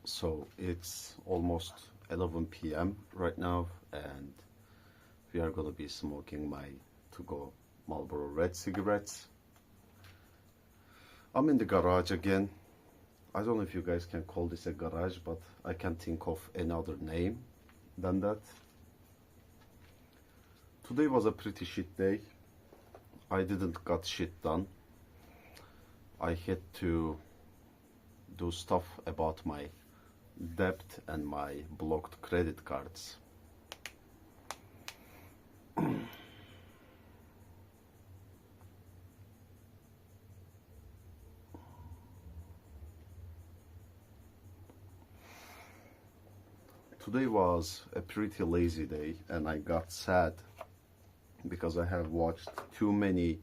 So it's almost 11 p.m. right now, and we are gonna be smoking my to-go Marlboro Red cigarettes. I'm in the garage again. I don't know if you guys can call this a garage, but I can't think of another name than that. Today was a pretty shit day. I didn't got shit done. I had to do stuff about my debt and my blocked credit cards. Today was a pretty lazy day, and I got sad because I have watched too many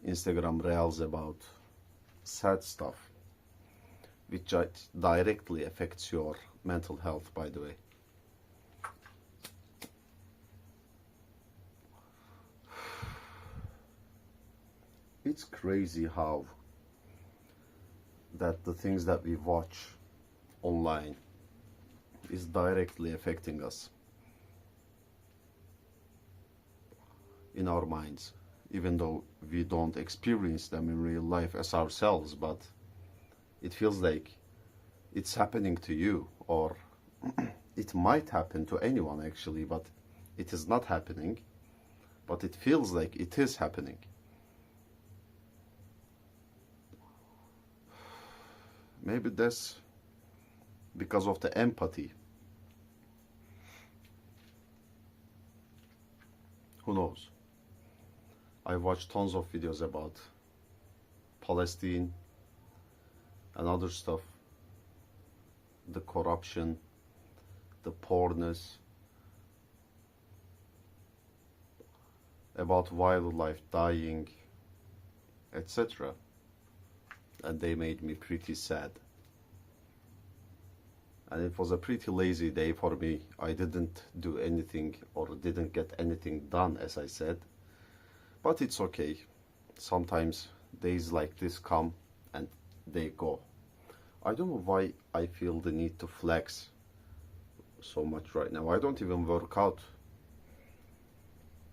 Instagram reels about sad stuff, which directly affects your mental health, by the way. It's crazy how that the things that we watch online is directly affecting us in our minds, even though we don't experience them in real life as ourselves, but it feels like it's happening to you, or it might happen to anyone actually, but it is not happening, but it feels like it is happening. Maybe that's because of the empathy. Who knows? I watched tons of videos about Palestine and other stuff, the corruption, the poorness, about wildlife dying, etc. And they made me pretty sad. And it was a pretty lazy day for me. I didn't do anything or didn't get anything done, as I said. But it's okay. Sometimes days like this come and they go. I don't know why I feel the need to flex so much right now. I don't even work out.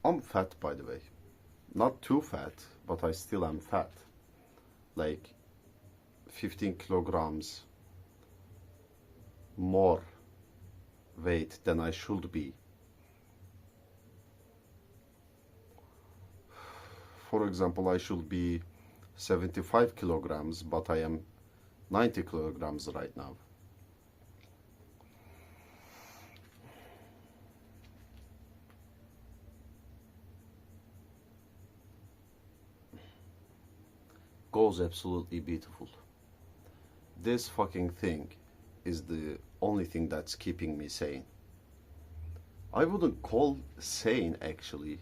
I'm fat, by the way. Not too fat, but I still am fat. Like 15 kilograms more weight than I should be. For example, I should be 75 kilograms, but I am 90 kilograms right now. Goes absolutely beautiful. This fucking thing is the only thing that's keeping me sane. I wouldn't call sane actually,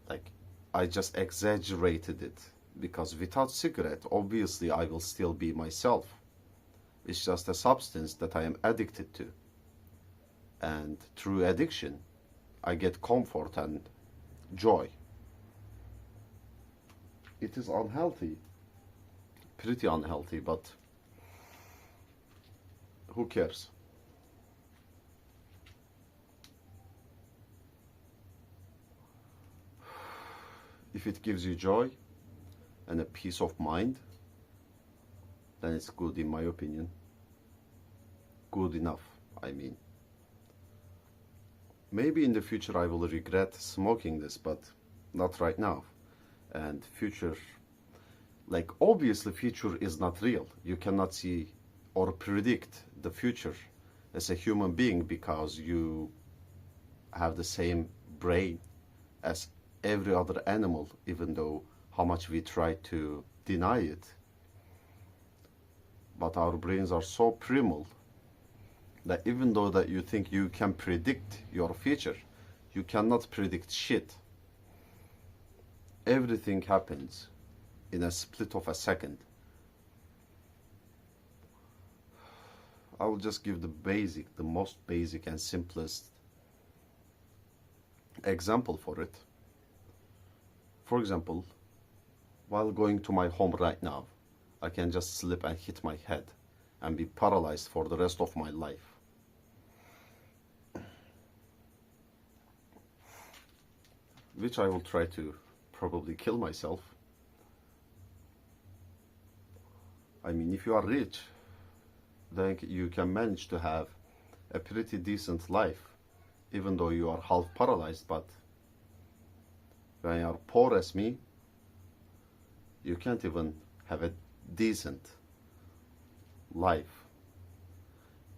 like I just exaggerated it, because without cigarette obviously I will still be myself. It's just a substance that I am addicted to, and through addiction I get comfort and joy. It is unhealthy, pretty unhealthy, but who cares? If it gives you joy and a peace of mind, then it's good, in my opinion. Good enough, I mean. Maybe in the future I will regret smoking this, but not right now. And future, like obviously future is not real. You cannot see or predict the future as a human being, because you have the same brain as every other animal, even though how much we try to deny it. But our brains are so primal that even though that you think you can predict your future, you cannot predict shit. Everything happens in a split of a second. I will just give the most basic and simplest example for it. For example, while going to my home right now, I can just slip and hit my head and be paralyzed for the rest of my life. Which I will try to probably kill myself. I mean, if you are rich, then you can manage to have a pretty decent life, even though you are half paralyzed. But when you are poor as me, you can't even have a decent life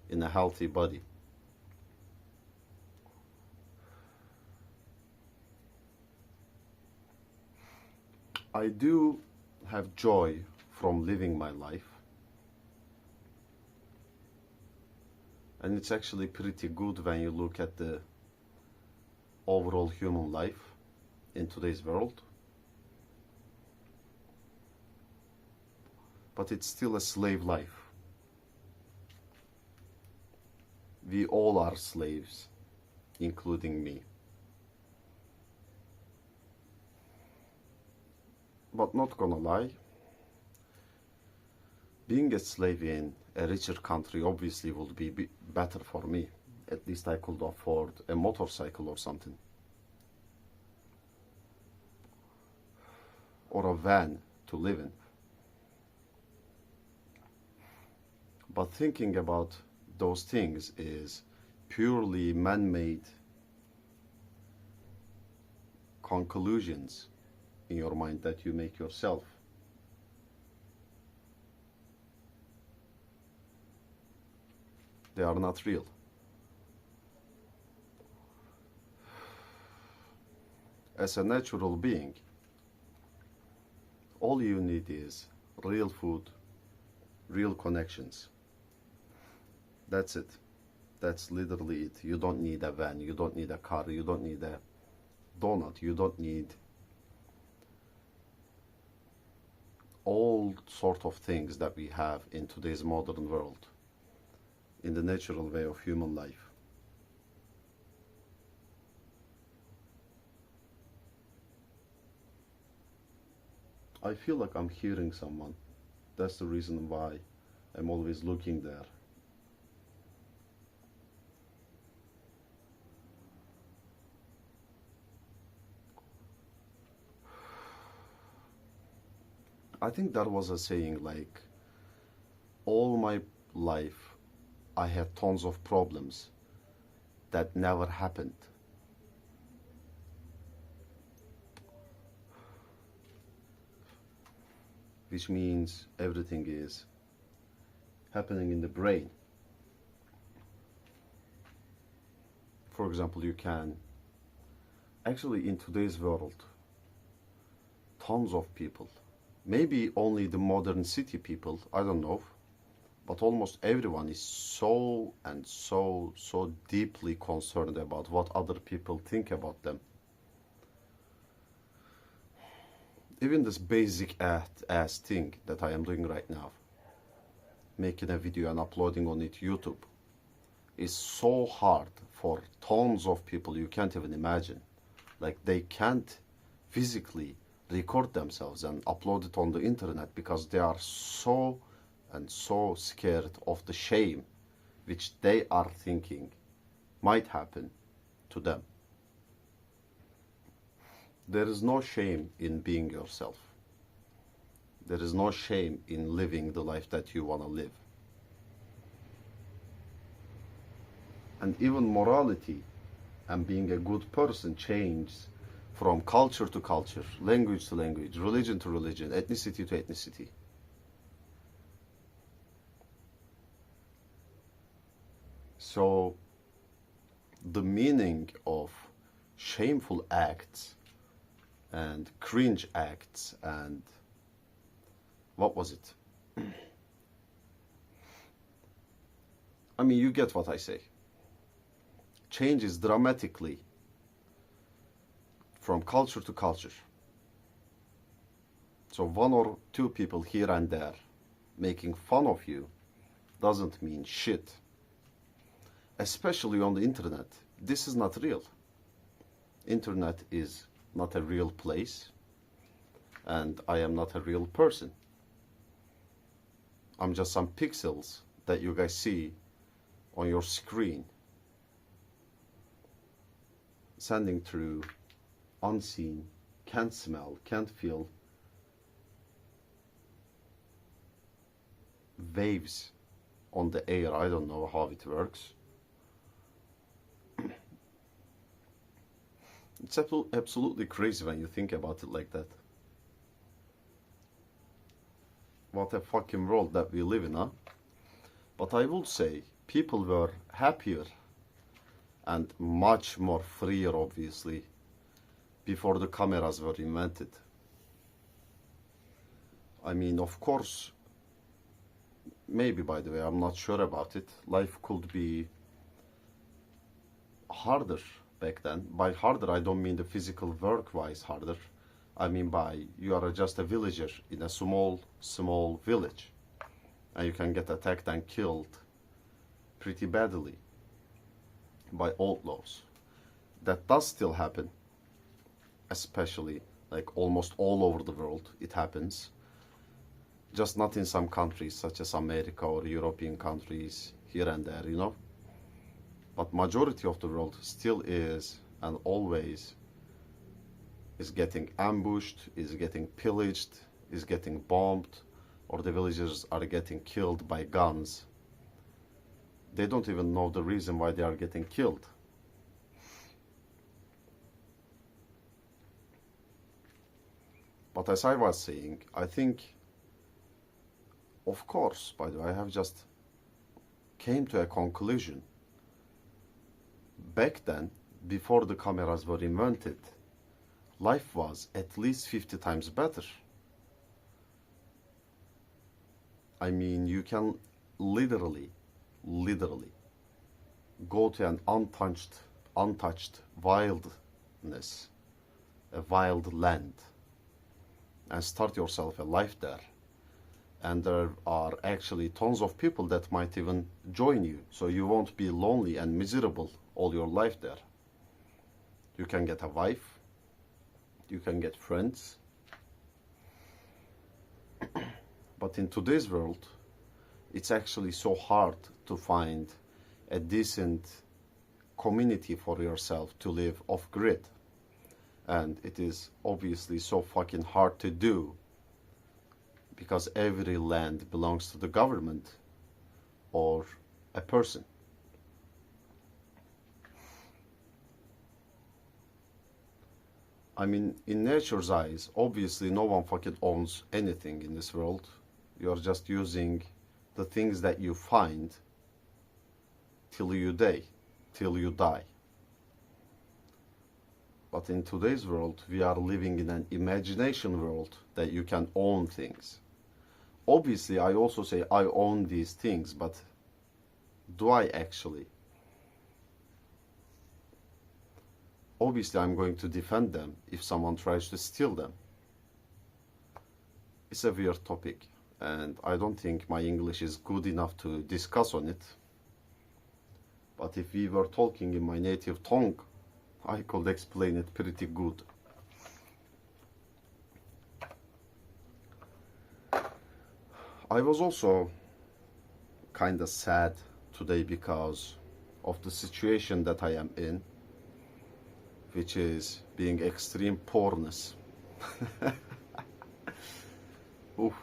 in a healthy body. I do have joy from living my life, and it's actually pretty good when you look at the overall human life in today's world. But it's still a slave life. We all are slaves, including me. But not gonna lie, being a slave in a richer country obviously would be better for me. At least I could afford a motorcycle or something. Or a van to live in. But thinking about those things is purely man-made conclusions in your mind that you make yourself. They are not real. As a natural being, all you need is real food, real connections. That's it. That's literally it. You don't need a van, you don't need a car, you don't need a donut, you don't need all sort of things that we have in today's modern world, in the natural way of human life. I feel like I'm hearing someone. That's the reason why I'm always looking there. I think there was a saying like, all my life I had tons of problems that never happened. Which means everything is happening in the brain. For example, you can, actually in today's world, tons of people, maybe only the modern city people, I don't know, but almost everyone is so deeply concerned about what other people think about them. Even this basic ass thing that I am doing right now, making a video and uploading on it YouTube, is so hard for tons of people you can't even imagine. Like, they can't physically record themselves and upload it on the internet because they are so scared of the shame which they are thinking might happen to them. There is no shame in being yourself. There is no shame in living the life that you want to live. And even morality and being a good person changes from culture to culture, language to language, religion to religion, ethnicity to ethnicity. So the meaning of shameful acts and cringe acts and what was it? I mean, you get what I say. Changes dramatically from culture to culture. So one or two people here and there making fun of you doesn't mean shit. Especially on the internet. This is not real. Internet is not a real place, and I am not a real person. I'm just some pixels that you guys see on your screen, sending through unseen, can't smell, can't feel waves on the air. I don't know how it works. It's absolutely crazy when you think about it like that. What a fucking world that we live in, huh? But I would say people were happier and much more freer, obviously, before the cameras were invented. I mean, of course, maybe, by the way, I'm not sure about it, life could be harder back then. By harder, I don't mean the physical work-wise harder. I mean by you are just a villager in a small village, and you can get attacked and killed pretty badly by outlaws. That does still happen, especially like almost all over the world it happens, just not in some countries such as America or European countries here and there, you know. But majority of the world still is and always is getting ambushed, is getting pillaged, is getting bombed, or the villagers are getting killed by guns. They don't even know the reason why they are getting killed. But as I was saying, I think, of course, by the way, I have just came to a conclusion. Back then, before the cameras were invented, life was at least 50 times better. I mean, you can literally go to an untouched wildness, a wild land, and start yourself a life there. And there are actually tons of people that might even join you, so you won't be lonely and miserable all your life there. You can get a wife, you can get friends. But in today's world, it's actually so hard to find a decent community for yourself to live off-grid. And it is obviously so fucking hard to do because every land belongs to the government or a person. I mean, in nature's eyes, obviously no one fucking owns anything in this world. You're just using the things that you find till you die. But in today's world, we are living in an imagination world that you can own things. Obviously, I also say I own these things, but do I actually? Obviously, I'm going to defend them if someone tries to steal them. It's a weird topic, and I don't think my English is good enough to discuss on it. But if we were talking in my native tongue, I could explain it pretty good. I was also kinda sad today because of the situation that I am in, which is being extreme poorness. Oof.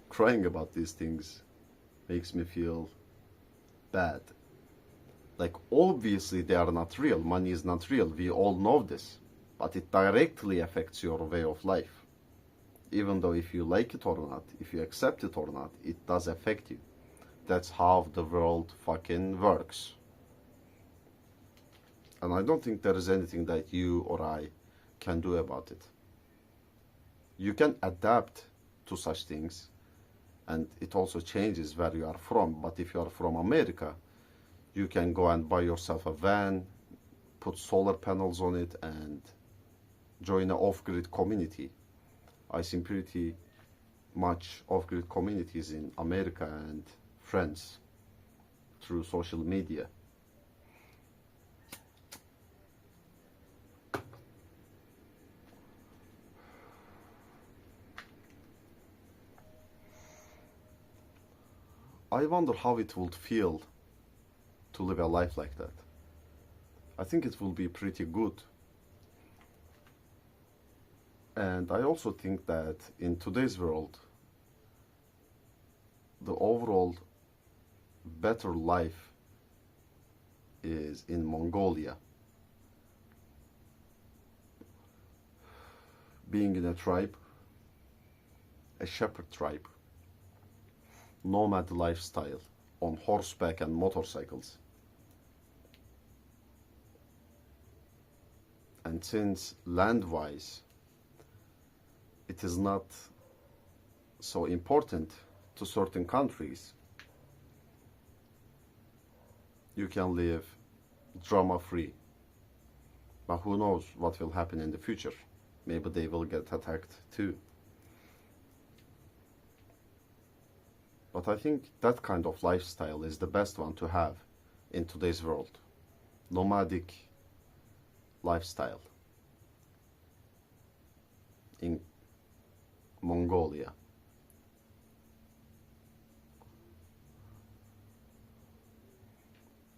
Crying about these things makes me feel bad. Like, obviously they are not real. Money is not real. We all know this. But it directly affects your way of life. Even though if you like it or not, if you accept it or not, it does affect you. That's how the world fucking works. And I don't think there is anything that you or I can do about it. You can adapt to such things, and it also changes where you are from. But if you are from America, you can go and buy yourself a van, put solar panels on it, and join an off-grid community. I've seen pretty much off-grid communities in America and France through social media. I wonder how it would feel to live a life like that. I think it will be pretty good. And I also think that in today's world, the overall better life is in Mongolia. Being in a tribe, a shepherd tribe, nomad lifestyle on horseback and motorcycles. And since land-wise, it is not so important to certain countries, you can live drama-free. But who knows what will happen in the future? Maybe they will get attacked too. But I think that kind of lifestyle is the best one to have in today's world. Nomadic lifestyle in Mongolia.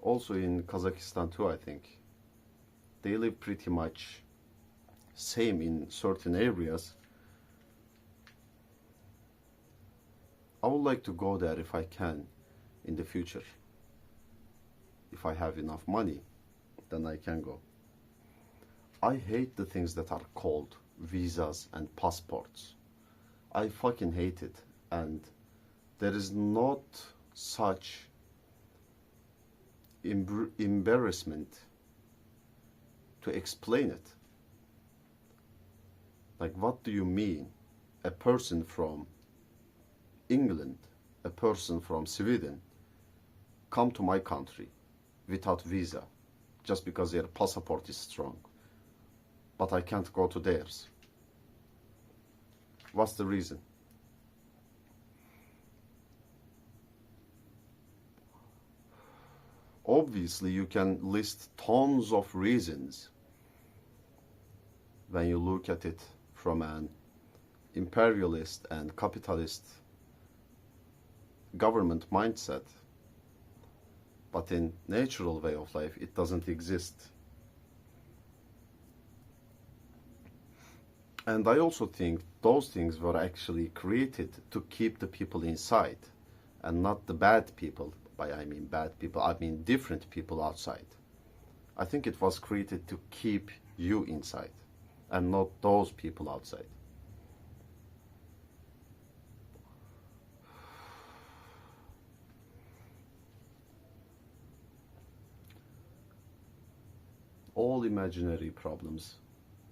Also in Kazakhstan too, I think. They live pretty much same in certain areas. I would like to go there if I can in the future. If I have enough money, then I can go. I hate the things that are called visas and passports. I fucking hate it, and there is not such embarrassment to explain it. Like, what do you mean? A person from England, a person from Sweden, come to my country without visa just because their passport is strong, but I can't go to theirs. What's the reason? Obviously, you can list tons of reasons when you look at it from an imperialist and capitalist government mindset. But in natural way of life, it doesn't exist. And I also think those things were actually created to keep the people inside, and not the bad people. By I mean bad people, I mean different people outside. I think it was created to keep you inside, and not those people outside. All imaginary problems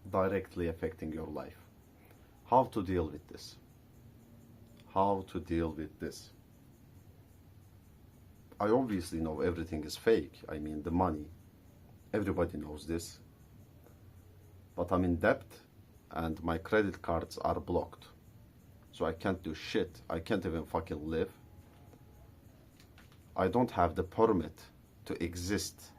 directly affecting your life. How to deal with this? How to deal with this? I obviously know everything is fake. I mean, the money. Everybody knows this. But I'm in debt and my credit cards are blocked. So I can't do shit. I can't even fucking live. I don't have the permit to exist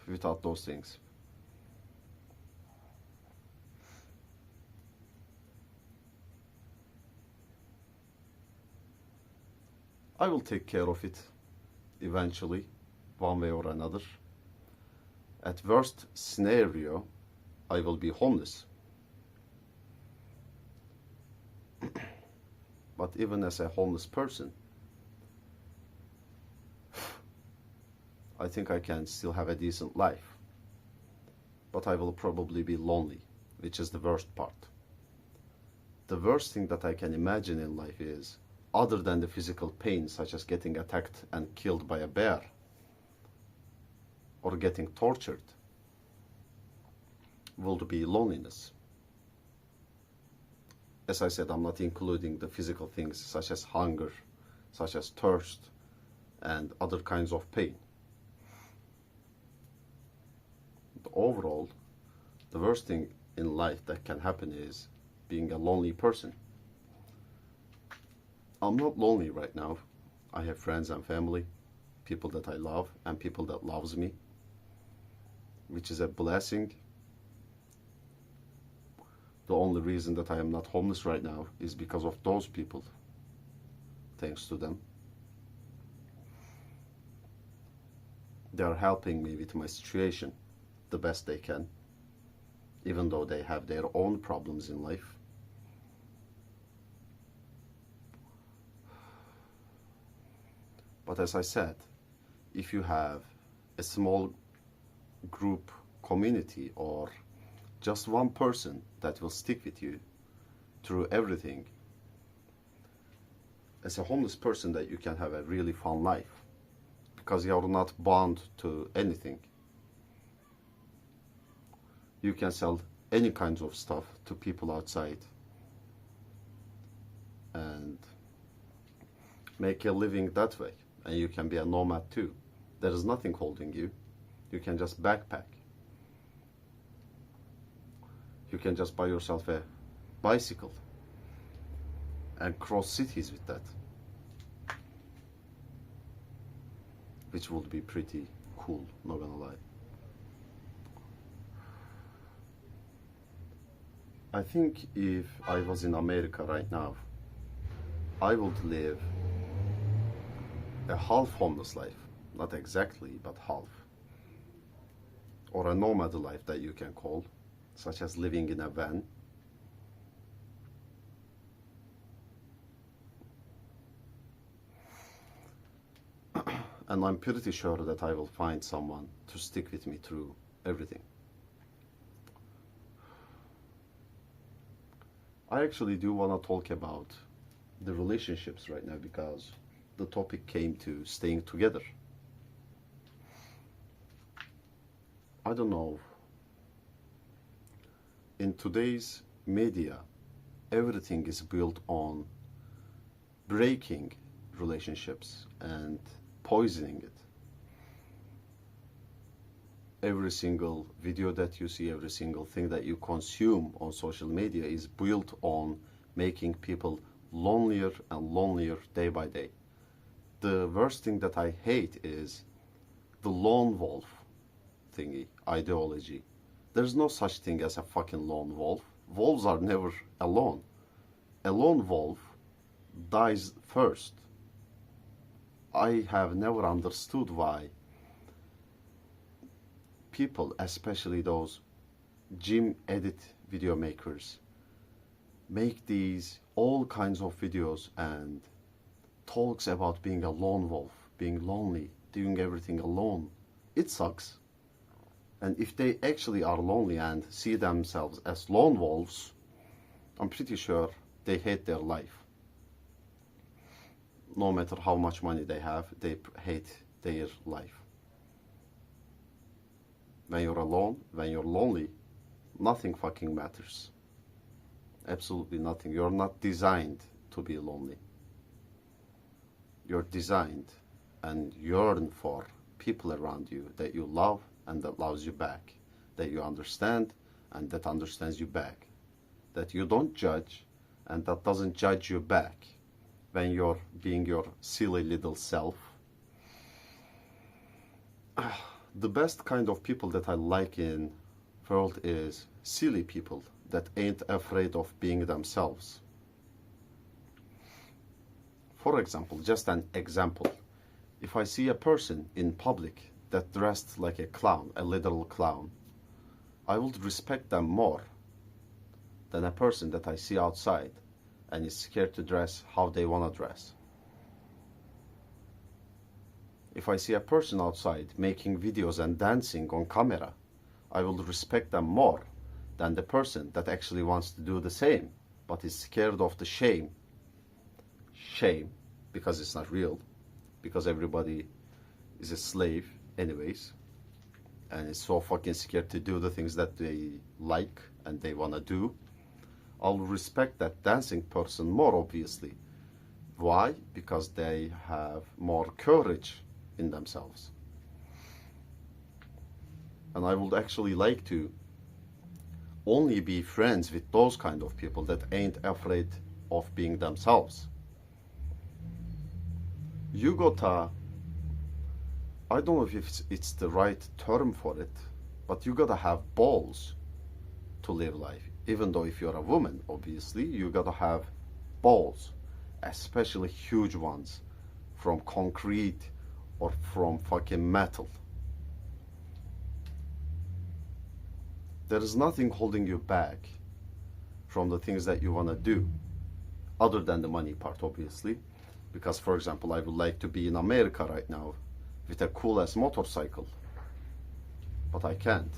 without those things. I will take care of it eventually, one way or another. At worst scenario, I will be homeless. But even as a homeless person, I think I can still have a decent life. But I will probably be lonely, which is the worst part. The worst thing that I can imagine in life is, other than the physical pain, such as getting attacked and killed by a bear, or getting tortured, will be loneliness. As I said, I'm not including the physical things such as hunger, such as thirst, and other kinds of pain. But overall, the worst thing in life that can happen is being a lonely person. I'm not lonely right now. I have friends and family, people that I love, and people that loves me, which is a blessing. The only reason that I am not homeless right now is because of those people. Thanks to them. They are helping me with my situation the best they can, even though they have their own problems in life. But as I said, if you have a small group community or just one person that will stick with you through everything, as a homeless person, that you can have a really fun life because you are not bound to anything. You can sell any kinds of stuff to people outside and make a living that way. And you can be a nomad too. There is nothing holding you. You can just backpack. You can just buy yourself a bicycle and cross cities with that, which would be pretty cool, not gonna lie. I think if I was in America right now, I would live a half homeless life, not exactly, but half, or a nomad life that you can call, such as living in a van. And I'm pretty sure that I will find someone to stick with me through everything. I actually do want to talk about the relationships right now because the topic came to staying together. I don't know. In today's media, everything is built on breaking relationships and poisoning it. Every single video that you see, every single thing that you consume on social media is built on making people lonelier and lonelier day by day. The worst thing that I hate is the lone wolf thingy, ideology. There's no such thing as a fucking lone wolf. Wolves are never alone. A lone wolf dies first. I have never understood why people, especially those gym edit video makers, make these all kinds of videos and talks about being a lone wolf, being lonely, doing everything alone. It sucks. And if they actually are lonely and see themselves as lone wolves, I'm pretty sure they hate their life. No matter how much money they have, they hate their life. When you're alone, when you're lonely, nothing fucking matters. Absolutely nothing. You're not designed to be lonely. You're designed and yearn for people around you that you love and that loves you back, that you understand and that understands you back, that you don't judge and that doesn't judge you back when you're being your silly little self. The best kind of people that I like in world is silly people that ain't afraid of being themselves. For example, just an example, if I see a person in public that dressed like a clown, a literal clown, I would respect them more than a person that I see outside and is scared to dress how they want to dress. If I see a person outside making videos and dancing on camera, I will respect them more than the person that actually wants to do the same, but is scared of the shame. Shame, because it's not real, because everybody is a slave anyways, and is so fucking scared to do the things that they like and they want to do. I'll respect that dancing person more, obviously. Why? Because they have more courage in themselves. And I would actually like to only be friends with those kind of people that ain't afraid of being themselves. You gotta, I don't know if it's the right term for it, but you gotta have balls to live life. Even though if you're a woman, obviously, you gotta have balls, especially huge ones, from concrete or from fucking metal. There is nothing holding you back from the things that you wanna do, other than the money part, obviously. Because, for example, I would like to be in America right now with a cool ass motorcycle, but I can't.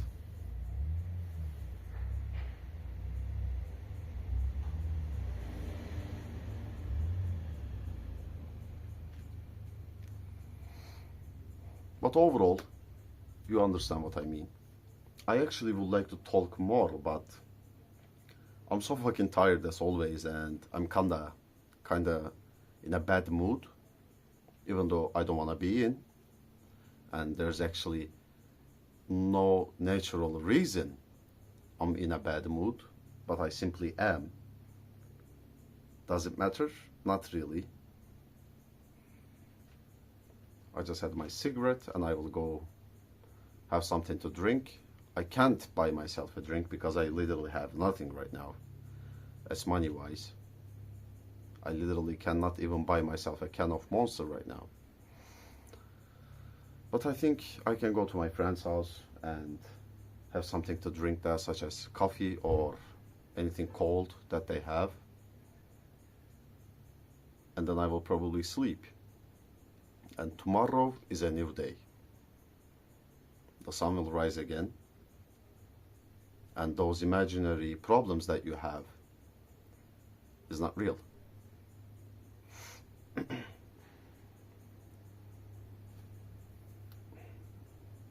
But overall, you understand what I mean. I actually would like to talk more, but I'm so fucking tired as always, and I'm kinda in a bad mood, even though I don't wanna be in. And there's actually no natural reason I'm in a bad mood, but I simply am. Does it matter? Not really. I just had my cigarette and I will go have something to drink. I can't buy myself a drink because I literally have nothing right now, as money wise. I literally cannot even buy myself a can of Monster right now. But I think I can go to my friend's house and have something to drink there, such as coffee or anything cold that they have. And then I will probably sleep. And tomorrow is a new day. The sun will rise again. And those imaginary problems that you have is not real.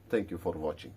Thank you for watching.